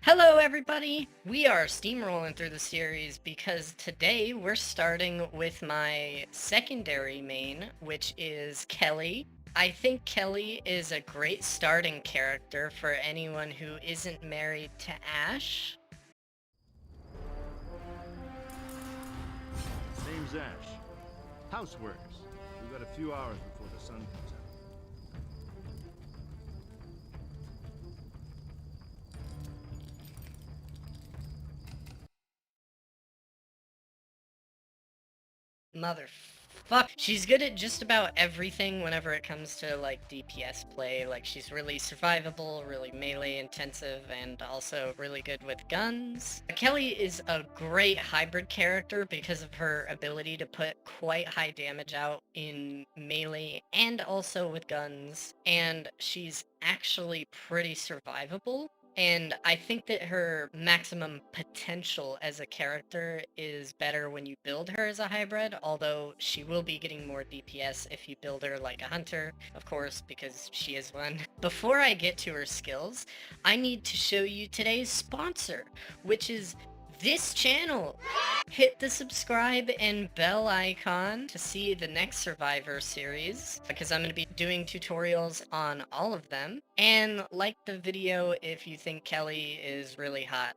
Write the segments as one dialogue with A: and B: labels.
A: Hello, everybody! We are steamrolling through the series because today we're starting with my secondary main, which is Kelly. I think Kelly is a great starting character for anyone who isn't married to Ash.
B: Name's Ash. Houseworkers. We've got a few hours before the sun comes out.
A: Motherfuck. She's good at just about everything whenever it comes to, like, DPS play. Like, she's really survivable, really melee intensive, and also really good with guns. Kelly is a great hybrid character because of her ability to put quite high damage out in melee and also with guns. And she's actually pretty survivable. And I think that her maximum potential as a character is better when you build her as a hybrid, although she will be getting more DPS if you build her like a hunter, of course, because she is one. Before I get to her skills, I need to show you today's sponsor, which is this channel. Hit the subscribe and bell icon to see the next Survivor series, because I'm going to be doing tutorials on all of them. And like the video if you think Kelly is really hot.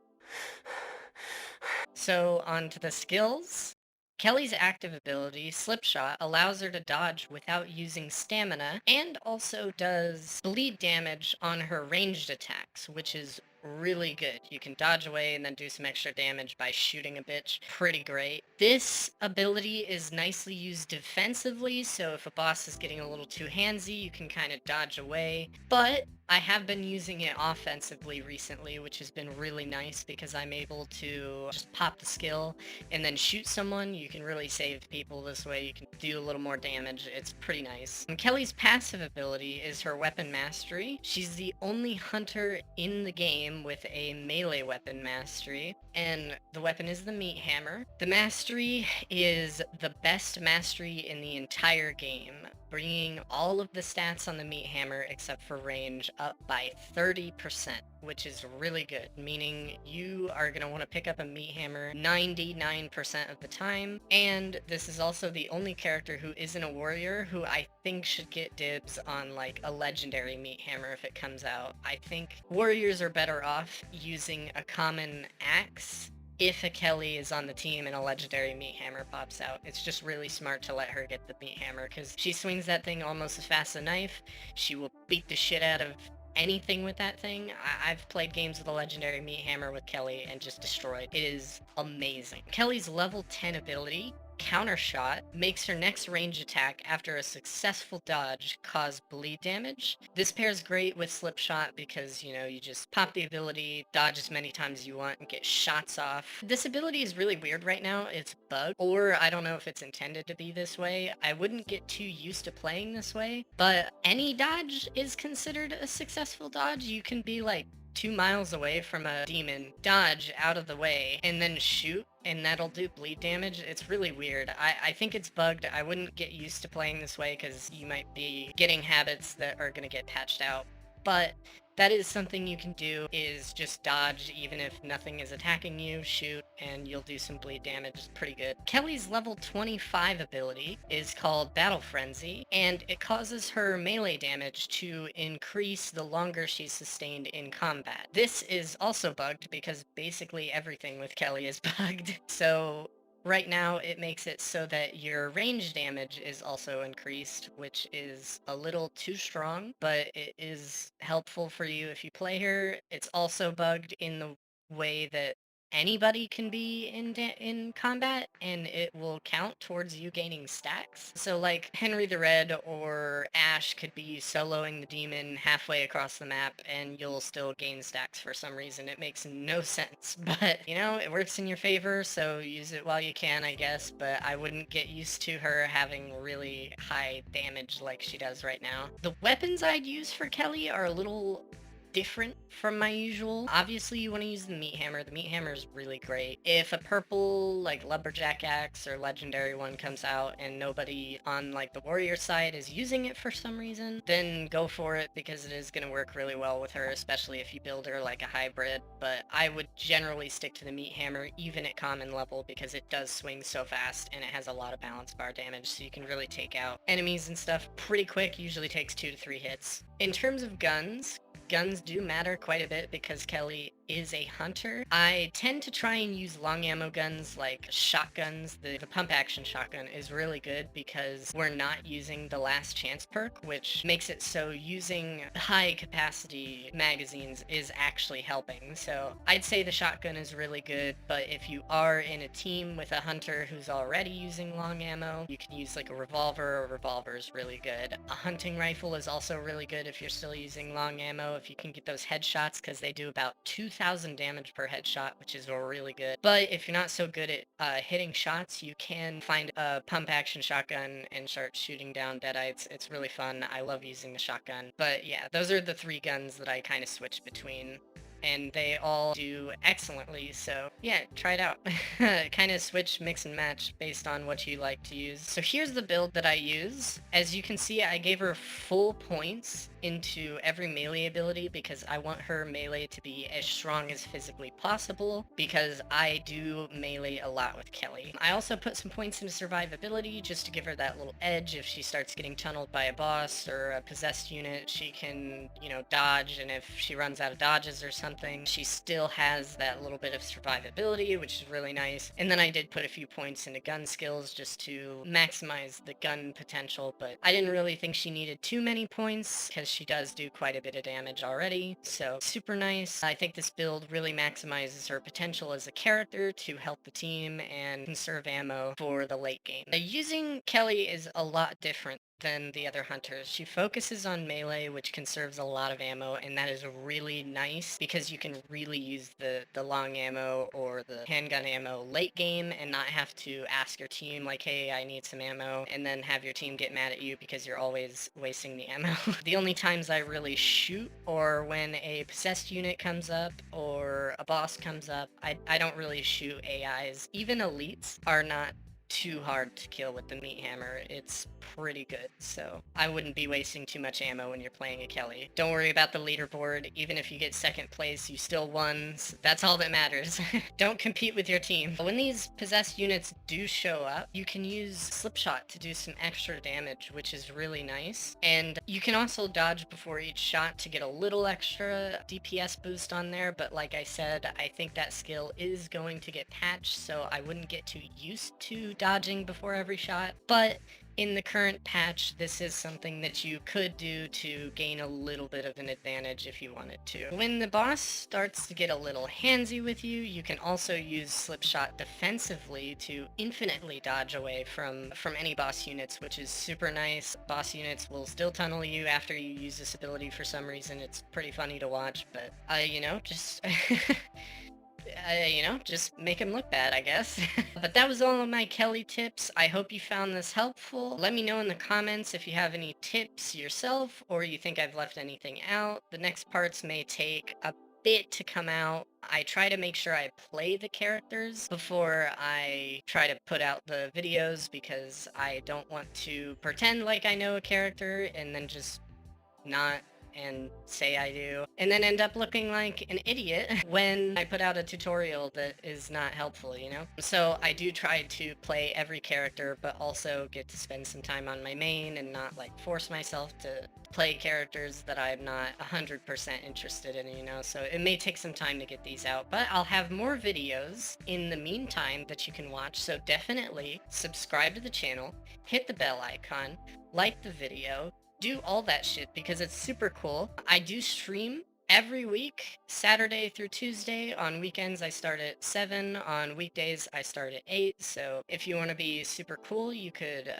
A: So on to the skills. Kelly's active ability, Slipshot, allows her to dodge without using stamina, and also does bleed damage on her ranged attacks, which is really good. You can dodge away and then do some extra damage by shooting a bitch. Pretty great. This ability is nicely used defensively, so if a boss is getting a little too handsy, you can kind of dodge away. But I have been using it offensively recently, which has been really nice because I'm able to just pop the skill and then shoot someone. You can really save people this way. You can do a little more damage. It's pretty nice. And Kelly's passive ability is her weapon mastery. She's the only hunter in the game with a melee weapon mastery, and the weapon is the meat hammer. The mastery is the best mastery in the entire game, bringing all of the stats on the meat hammer except for range up by 30%, which is really good, meaning you are going to want to pick up a meat hammer 99% of the time. And this is also the only character who isn't a warrior who I think should get dibs on like a legendary meat hammer if it comes out. I think warriors are better off using a common axe if a Kelly is on the team and a legendary meat hammer pops out. It's just really smart to let her get the meat hammer because she swings that thing almost as fast as a knife. She will beat the shit out of anything with that thing. I've played games with a legendary meat hammer with Kelly and just destroyed. It is amazing. Kelly's level 10 ability, Counter Shot, makes her next range attack after a successful dodge cause bleed damage. This pairs great with Slipshot because, you know, you just pop the ability, dodge as many times as you want, and get shots off. This ability is really weird right now. It's bugged, or I don't know if it's intended to be this way. I wouldn't get too used to playing this way, but any dodge is considered a successful dodge. You can be like 2 miles away from a demon, dodge out of the way, and then shoot, and that'll do bleed damage. It's really weird. I think it's bugged. I wouldn't get used to playing this way because you might be getting habits that are going to get patched out. But that is something you can do, is just dodge even if nothing is attacking you, shoot, and you'll do some bleed damage. It's pretty good. Kelly's level 25 ability is called Battle Frenzy, and it causes her melee damage to increase the longer she's sustained in combat. This is also bugged because basically everything with Kelly is bugged. So right now, it makes it so that your range damage is also increased, which is a little too strong, but it is helpful for you if you play her. It's also bugged in the way that anybody can be in combat, and it will count towards you gaining stacks. So like Henry the Red or Ash could be soloing the demon halfway across the map and you'll still gain stacks for some reason. It makes no sense, but you know, it works in your favor, so use it while you can, I guess. But I wouldn't get used to her having really high damage like she does right now. The weapons I'd use for Kelly are a little different from my usual. Obviously, you want to use the meat hammer. The meat hammer is really great. If a purple, like, lumberjack axe or legendary one comes out and nobody on, like, the warrior side is using it for some reason, then go for it because it is going to work really well with her, especially if you build her like a hybrid. But I would generally stick to the meat hammer, even at common level, because it does swing so fast and it has a lot of balance bar damage, so you can really take out enemies and stuff pretty quick. Usually takes 2 to 3 hits. In terms of guns, guns do matter quite a bit because Kelly is a hunter. I tend to try and use long ammo guns like shotguns. The pump action shotgun is really good because we're not using the last chance perk, which makes it so using high capacity magazines is actually helping. So I'd say the shotgun is really good, but if you are in a team with a hunter who's already using long ammo, you can use like a revolver. A revolver is really good. A hunting rifle is also really good if you're still using long ammo, if you can get those headshots, because they do about 2,000 damage per headshot, which is really good. But if you're not so good at hitting shots, you can find a pump action shotgun and start shooting down deadites. It's really fun. I love using the shotgun. But yeah, those are the 3 guns that I kind of switch between, and they all do excellently, so yeah, try it out. Kind of switch, mix and match based on what you like to use. So here's the build that I use. As you can see, I gave her full points into every melee ability because I want her melee to be as strong as physically possible, because I do melee a lot with Kelly. I also put some points into survivability just to give her that little edge. If she starts getting tunneled by a boss or a possessed unit, she can, dodge, and if she runs out of dodges or something, she still has that little bit of survivability, which is really nice. And then I did put a few points into gun skills just to maximize the gun potential, but I didn't really think she needed too many points because she does do quite a bit of damage already, so super nice. I think this build really maximizes her potential as a character to help the team and conserve ammo for the late game. Using Kelly is a lot different than the other hunters. She focuses on melee, which conserves a lot of ammo, and that is really nice because you can really use the long ammo or the handgun ammo late game and not have to ask your team like, hey, I need some ammo, and then have your team get mad at you because you're always wasting the ammo. The only times I really shoot or when a possessed unit comes up or a boss comes up. I don't really shoot AIs. Even elites are not too hard to kill with the meat hammer. It's pretty good, so I wouldn't be wasting too much ammo when you're playing a Kelly. Don't worry about the leaderboard. Even if you get second place, you still won. So that's all that matters. Don't compete with your team. When these possessed units do show up, you can use Slipshot to do some extra damage, which is really nice. And you can also dodge before each shot to get a little extra DPS boost on there, but like I said, I think that skill is going to get patched, so I wouldn't get too used to dodging before every shot. But in the current patch, this is something that you could do to gain a little bit of an advantage if you wanted to. When the boss starts to get a little handsy with you, you can also use Slipshot defensively to infinitely dodge away from any boss units, which is super nice. Boss units will still tunnel you after you use this ability for some reason. It's pretty funny to watch, but, just... just make him look bad, I guess. But that was all of my Kelly tips. I hope you found this helpful. Let me know in the comments if you have any tips yourself or you think I've left anything out. The next parts may take a bit to come out. I try to make sure I play the characters before I try to put out the videos because I don't want to pretend like I know a character and then just not and say I do, and then end up looking like an idiot when I put out a tutorial that is not helpful. So I do try to play every character, but also get to spend some time on my main and not like force myself to play characters that I'm not 100% interested in. So it may take some time to get these out, but I'll have more videos in the meantime that you can watch, so definitely subscribe to the channel, hit the bell icon, like the video, do all that shit because it's super cool. I do stream every week, Saturday through Tuesday. On weekends, I start at 7. On weekdays, I start at 8. So if you want to be super cool, you could,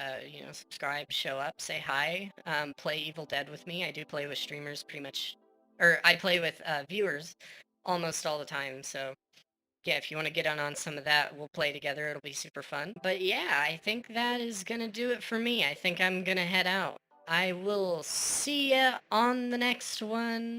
A: subscribe, show up, say hi, play Evil Dead with me. I do play with streamers pretty much, or I play with viewers almost all the time. So yeah, if you want to get on some of that, we'll play together. It'll be super fun. But yeah, I think that is going to do it for me. I think I'm going to head out. I will see ya on the next one.